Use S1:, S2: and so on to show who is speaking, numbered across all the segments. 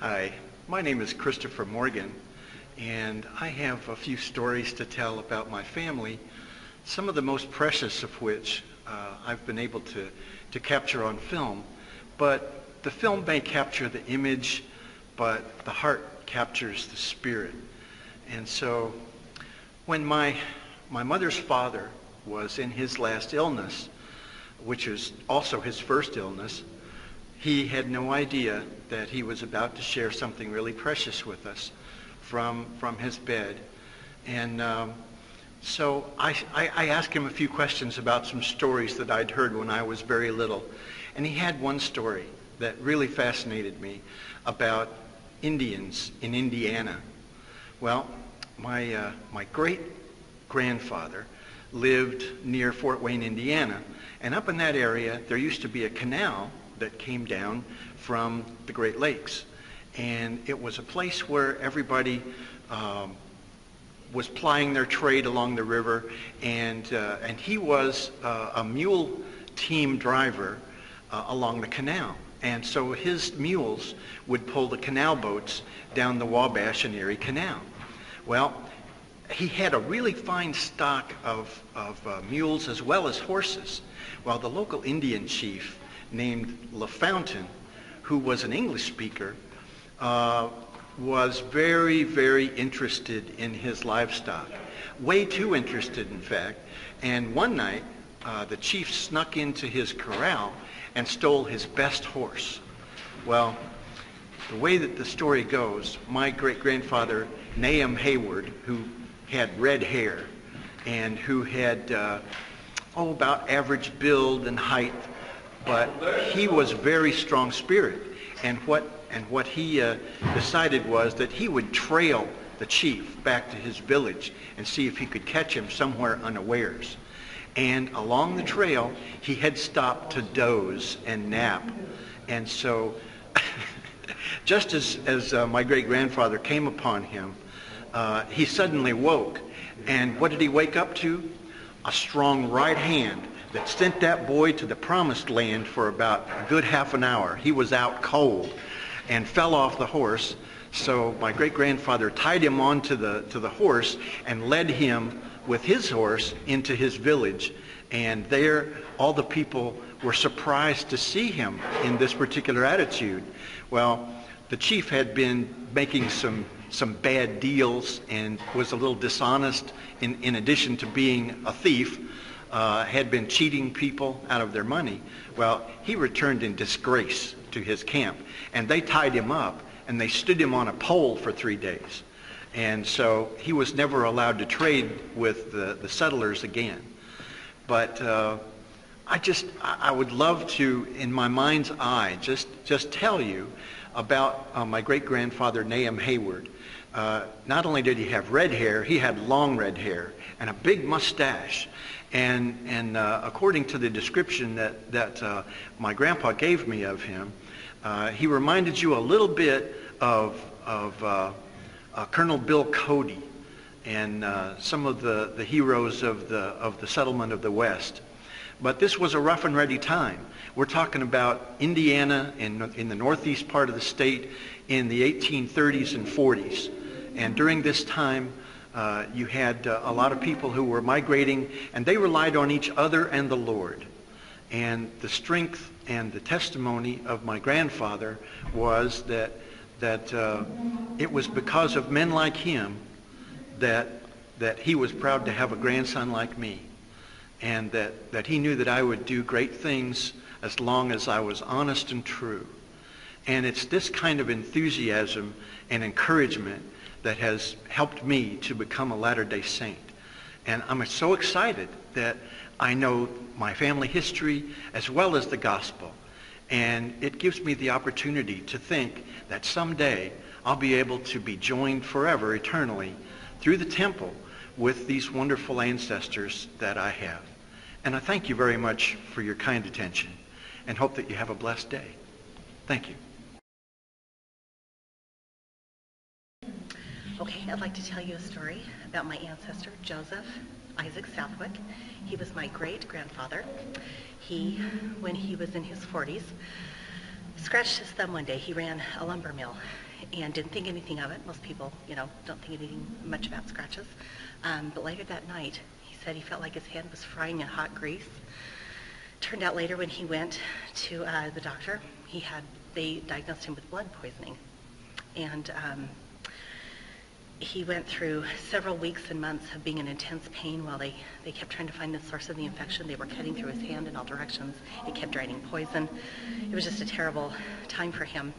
S1: Hi, my name is Christopher Morgan, and I have a few stories to tell about my family, some of the most precious of which I've been able to capture on film. But the film may capture the image, but the heart captures the spirit. And so when my mother's father was in his last illness, which is also his first illness, he had no idea that he was about to share something really precious with us from his bed. And so I asked him a few questions about some stories that I'd heard when I was very little. And he had one story that really fascinated me about Indians in Indiana. Well, my great-grandfather lived near Fort Wayne, Indiana. And up in that area, there used to be a canal that came down from the Great Lakes. And it was a place where everybody was plying their trade along the river. And he was a mule team driver along the canal. And so his mules would pull the canal boats down the Wabash and Erie Canal. Well, he had a really fine stock of mules as well as horses. Well, the local Indian chief named LaFountain, who was an English speaker, was very, very interested in his livestock. Way too interested, in fact. And one night, the chief snuck into his corral and stole his best horse. Well, the way that the story goes, my great-grandfather, Nahum Hayward, who had red hair and who had, about average build and height, but he was very strong spirit. And what he decided was that he would trail the chief back to his village and see if he could catch him somewhere unawares. And along the trail, he had stopped to doze and nap. And so just as my great-grandfather came upon him, he suddenly woke. And what did he wake up to? A strong right hand that sent that boy to the promised land for about a good half an hour. He was out cold and fell off the horse. So my great-grandfather tied him onto the horse and led him with his horse into his village. And there, all the people were surprised to see him in this particular attitude. Well, the chief had been making some bad deals and was a little dishonest in addition to being a thief. Had been cheating people out of their money. Well, he returned in disgrace to his camp, and they tied him up, and they stood him on a pole for 3 days. And so he was never allowed to trade with the settlers again. But I would love to, in my mind's eye, just tell you about my great-grandfather, Nahum Hayward. Not only did he have red hair, he had long red hair and a big mustache. And according to the description that my grandpa gave me of him, he reminded you a little bit of Colonel Bill Cody and some of the heroes of the settlement of the West. But this was a rough and ready time. We're talking about Indiana in the northeast part of the state in the 1830s and 40s. And during this time, you had a lot of people who were migrating, and they relied on each other and the Lord. And the strength and the testimony of my grandfather was that it was because of men like him that he was proud to have a grandson like me, and that he knew that I would do great things as long as I was honest and true. And it's this kind of enthusiasm and encouragement that has helped me to become a Latter-day Saint. And I'm so excited that I know my family history as well as the gospel. And it gives me the opportunity to think that someday I'll be able to be joined forever, eternally, through the temple with these wonderful ancestors that I have. And I thank you very much for your kind attention and hope that you have a blessed day. Thank you.
S2: Okay, I'd like to tell you a story about my ancestor, Joseph Isaac Southwick. He was my great-grandfather. He, when he was in his 40s, scratched his thumb one day. He ran a lumber mill, and didn't think anything of it. Most people, don't think anything much about scratches. But later that night, he said he felt like his hand was frying in hot grease. Turned out later when he went to the doctor, they diagnosed him with blood poisoning. And he went through several weeks and months of being in intense pain while they kept trying to find the source of the infection. They were cutting through his hand in all directions. It kept draining poison. It was just a terrible time for him.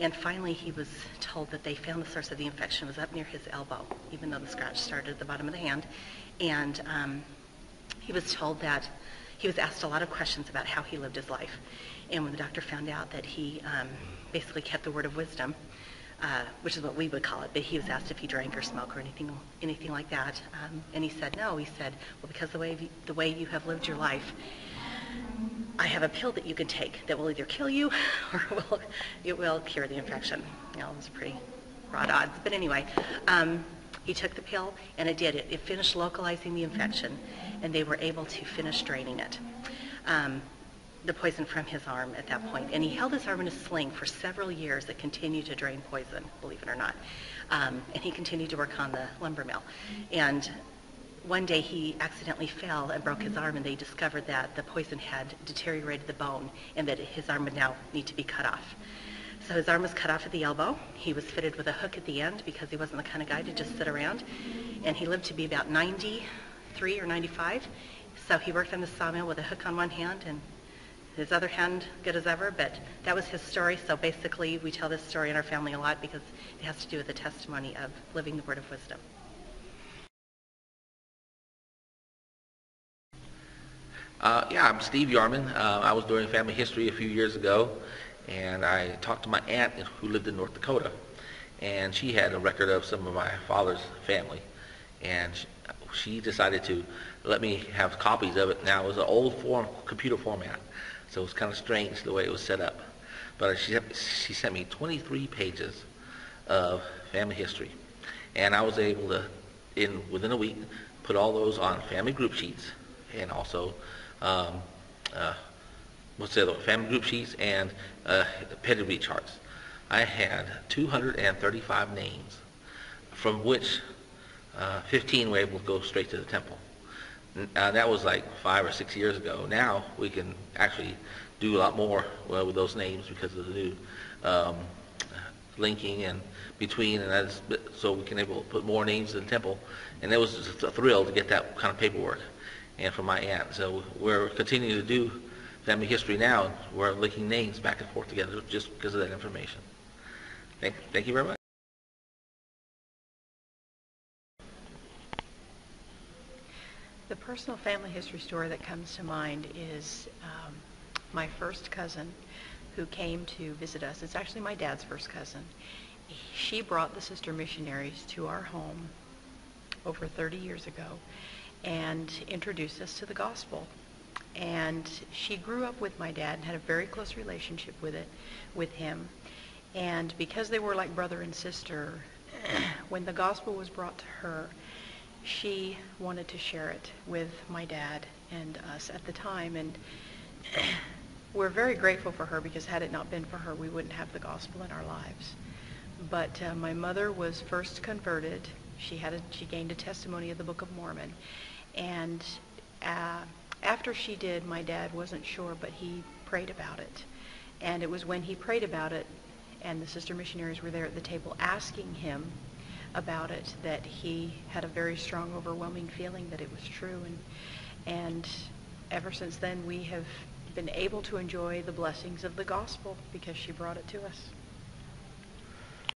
S2: And finally, he was told that they found the source of the infection was up near his elbow, even though the scratch started at the bottom of the hand. And he was told that he was asked a lot of questions about how he lived his life. And when the doctor found out that he basically kept the word of wisdom, which is what we would call it, but he was asked if he drank or smoked or anything like that. And he said no. He said, well, because the way you have lived your life, I have a pill that you can take that will either kill you or it will cure the infection. It was pretty broad odds. But anyway, he took the pill, and it did. It finished localizing the infection, and they were able to finish draining it. The poison from his arm at that point. And he held his arm in a sling for several years that continued to drain poison, believe it or not. And he continued to work on the lumber mill. And one day he accidentally fell and broke his arm, and they discovered that the poison had deteriorated the bone and that his arm would now need to be cut off. So his arm was cut off at the elbow. He was fitted with a hook at the end because he wasn't the kind of guy to just sit around. And he lived to be about 93 or 95. So he worked on the sawmill with a hook on one hand and his other hand good as ever, but that was his story. So basically we tell this story in our family a lot because it has to do with the testimony of living the word of wisdom.
S3: I'm Steve Yarman. I was doing family history a few years ago, and I talked to my aunt who lived in North Dakota, and she had a record of some of my father's family, and she decided to let me have copies of it. Now, it was an old computer format, so it was kind of strange the way it was set up. But she sent me 23 pages of family history, and I was able to, within a week, put all those on family group sheets, and also family group sheets and pedigree charts. I had 235 names, from which 15 were able to go straight to the temple. That was like 5 or 6 years ago. Now we can actually do a lot more with those names because of the new linking and between, and so we can able to put more names in the temple. And it was just a thrill to get that kind of paperwork, and from my aunt. So we're continuing to do family history now. We're linking names back and forth together just because of that information. Thank you very much.
S4: The personal family history story that comes to mind is my first cousin who came to visit us. It's actually my dad's first cousin. She brought the sister missionaries to our home over 30 years ago and introduced us to the gospel. And she grew up with my dad and had a very close relationship with him. And because they were like brother and sister, when the gospel was brought to her, she wanted to share it with my dad and us at the time. And we're very grateful for her, because had it not been for her, we wouldn't have the gospel in our lives. But my mother was first converted. She gained a testimony of the Book of Mormon. And after she did, my dad wasn't sure, but he prayed about it. And it was when he prayed about it, and the sister missionaries were there at the table asking him about it, that he had a very strong, overwhelming feeling that it was true. And ever since then, we have been able to enjoy the blessings of the gospel because she brought it to us.